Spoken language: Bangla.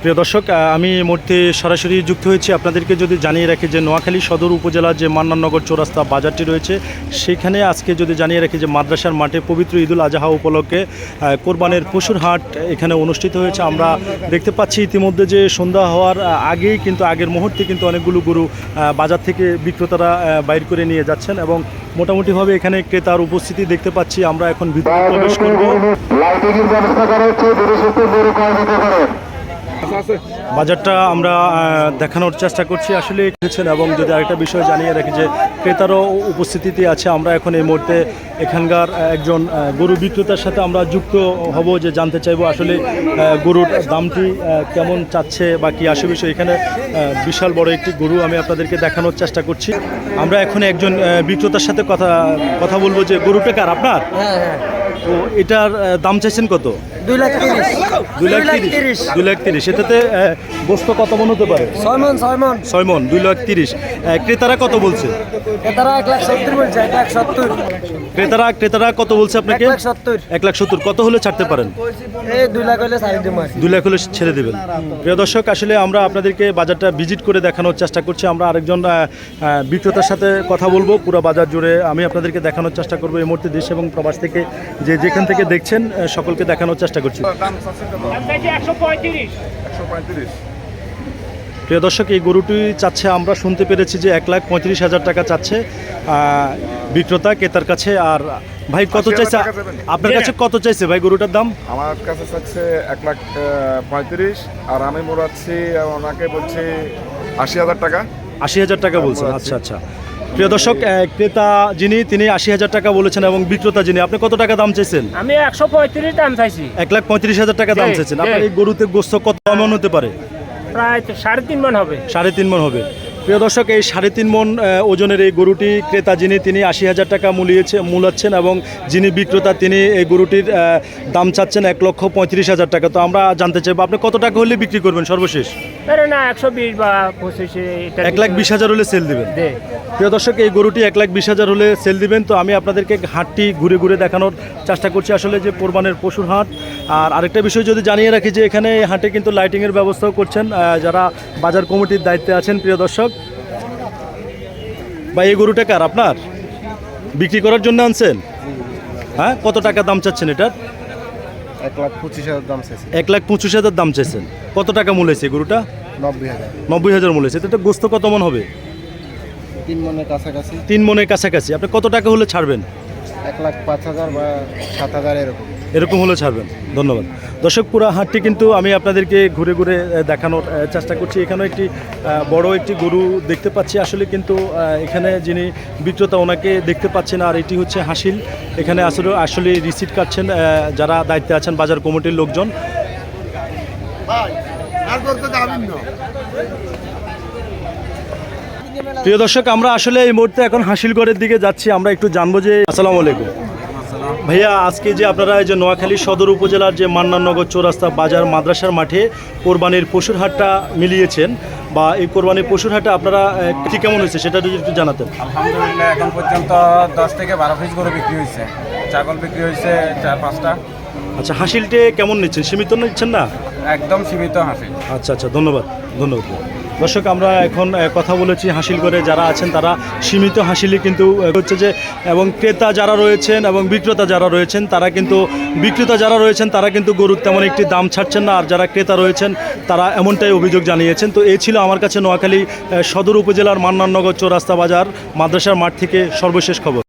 প্রিয় দর্শক, আমি এই মুহূর্তে সরাসরি যুক্ত হয়েছি। আপনাদেরকে যদি জানিয়ে রাখি যে নোয়াখালী সদর উপজেলার যে মান্নাননগর চৌরাস্তা বাজারটি রয়েছে, সেখানে আজকে যদি জানিয়ে রাখি যে মাদ্রাসার মাঠে পবিত্র ঈদুল আজহা উপলক্ষে কোরবানের পশুর হাট এখানে অনুষ্ঠিত হয়েছে। আমরা দেখতে পাচ্ছি ইতিমধ্যে যে সন্ধ্যা হওয়ার আগেই কিন্তু আগের মুহূর্তে কিন্তু অনেকগুলো গরু বাজার থেকে বিক্রেতারা বাইর করে নিয়ে যাচ্ছেন এবং মোটামুটিভাবে এখানে ক্রেতার উপস্থিতি দেখতে পাচ্ছি। আমরা এখন ভিতরে প্রবেশ করব। বাজারটা আমরা দেখানোর চেষ্টা করছি আসলে এসেছেন এবং যদি আরেকটা বিষয় জানিয়ে রাখি যে ক্রেতারও উপস্থিতিতে আছে। আমরা এখন এই মুহূর্তে এখানকার একজন গরু বিক্রেতার সাথে আমরা যুক্ত হব, যে জানতে চাইবো আসলে গরুর দামটি কেমন চাচ্ছে বা কী আসে বিষয়। এখানে বিশাল বড় একটি গরু আমি আপনাদেরকে দেখানোর চেষ্টা করছি। আমরা এখন একজন বিক্রেতার সাথে কথা বলবো যে গরুটা কার আপনার? তো এটার দাম চাইছেন কত? 2,30,000। এটাতে গোস্ত কত মন হতে পারে? 6 মন। 2,30,000। ক্রেতারা কত বলছে? ক্রেতারা কত বলছে আপনাকে? 1,70,000। কত হলে ছাড়তে পারেন? 2 লাখ হলে ছেড়ে দেবেন। প্রিয় দর্শক, আসলে আমরা আপনাদেরকে বাজারটা ভিজিট করে দেখানোর চেষ্টা করছি। আমরা আরেকজন বিক্রেতার সাথে কথা বলবো পুরো বাজার জুড়ে। আমি আপনাদেরকে দেখানোর চেষ্টা করবো এই মুহূর্তে দেশ এবং প্রবাস থেকে যেখান থেকে দেখছেন সকলকে দেখানোর চেষ্টা করছি। প্রিয় দর্শক, এই গরুটি চাচ্ছে, আমরা শুনতে পেরেছি যে 1,35,000 টাকা চাচ্ছে বিক্রেতা ক্রেতার কাছে। আর ভাই কত চাইছে আপনার কাছে? কত চাইছে ভাই গরুটার দাম? আমার কাছে চাচ্ছে 1,35,000 আর আমি মোড়াচ্ছি ওনাকে বলছি 80,000 টাকা। 80,000 টাকা বলছেন? আচ্ছা আচ্ছা। প্রিয় দর্শক, ক্রেতা যিনি তিনি 80,000 টাকা বলেছেন এবং বিক্রেতা যিনি, আপনি কত টাকা দাম চাইছেন? আমি 135 দাম চাইছি। 1,35,000 টাকা দাম চাইছেন। আপনার এই গরুতে গোস্ত কত মন হতে পারে? প্রায় 3.5 মন হবে। 3.5 মন হবে। প্রিয় দর্শক, এই 3.5 মন ওজনের এই গরুটি ক্রেতা যিনি তিনি 80,000 টাকা মূলাচ্ছেন এবং যিনি বিক্রেতা তিনি এই গরুটির দাম চাচ্ছেন 1,35,000 টাকা। তো আমরা জানতে চাইবো আপনি কত টাকা হলে বিক্রি করবেন সর্বশেষ? না 120 বা 25। 1,20,000 হলে সেল দিবেন। প্রিয় দর্শক, এই গরুটি 1,20,000 হলে সেল দিবেন। তো আমি আপনাদেরকে হাটটি ঘুরে ঘুরে দেখানোর চেষ্টা করছি আসলে যে কোরবানের পশুর হাট। আর আরেকটা বিষয় যদি জানিয়ে রাখি যে এখানে হাটে কিন্তু লাইটিংয়ের ব্যবস্থাও করছেন যারা বাজার কমিটির দায়িত্বে আছেন। প্রিয় দর্শক ভাই, এই গরুটা কার আপনার? বিক্রি করার জন্য আনছেন? হ্যাঁ, কত টাকা দাম চাচ্ছেন এটার? 1,25,000 দাম চাইছি। 1,25,000 দাম চাইছেন। কত টাকা মূল্য হয়েছে গরুটা? 90,000 মূল্য হয়েছে। এটা গোস্ত কত মন হবে? 3 মনের কাছাকাছি। 3 মনের কাছাকাছি। আপনি কত টাকা হলে ছাড়বেন? 1,05,000 বা 7,000 এরকম হলে ছাড়বেন। ধন্যবাদ। দর্শক, পুরা হাটটি কিন্তু আমি আপনাদেরকে ঘুরে ঘুরে দেখানোর চেষ্টা করছি। এখানেও একটি বড় একটি গরু দেখতে পাচ্ছি আসলে, কিন্তু এখানে যিনি বিক্রেতা ওনাকে দেখতে পাচ্ছেন। আর এটি হচ্ছে হাসিল। এখানে আসলে রিসিট কাটছেন যারা দায়িত্বে আছেন বাজার কমিটির লোকজন। প্রিয় দর্শক, আমরা আসলে এই মুহূর্তে এখন হাসিলগড়ের দিকে যাচ্ছি। আমরা একটু জানবো যে আসসালামু আলাইকুম ভাইয়া, আজকে যে আপনারা এই যে নোয়াখালী সদর উপজেলার যে মান্নাননগর চৌরাস্তা বাজার মাদ্রাসার মাঠে কোরবানির পশুর হাটটা মিলিয়েছেন, বা এই কোরবানির পশুর হাটটা আপনারা কি কেমন হয়েছে সেটা যদি একটু জানাতেন। আলহামদুলিল্লাহ, এখন পর্যন্ত 10 থেকে 12 পিস গরু বিক্রি হয়েছে। ছাগল বিক্রি হয়েছে 4-5টা। আচ্ছা, হাসিলটে কেমন নিচ্ছেন? সীমিত নিচ্ছেন না? একদম সীমিত হাসিল। আচ্ছা আচ্ছা, ধন্যবাদ। দর্শক, আমরা এখন কথা বলেছি হাসিল করে যারা আছেন তারা সীমিত হাসিলই কিন্তু হচ্ছে যে, এবং ক্রেতা যারা রয়েছেন এবং বিক্রেতা যারা রয়েছেন তারা কিন্তু গরুর তেমন একটি দাম ছাড়ছেন না। আর যারা ক্রেতা রয়েছেন তারা এমনটাই অভিযোগ জানিয়েছেন। তো এই ছিল আমার কাছে নোয়াখালী সদর উপজেলার মান্নাননগর চৌরাস্তা বাজার মাদ্রাসার মাঠ থেকে সর্বশেষ খবর।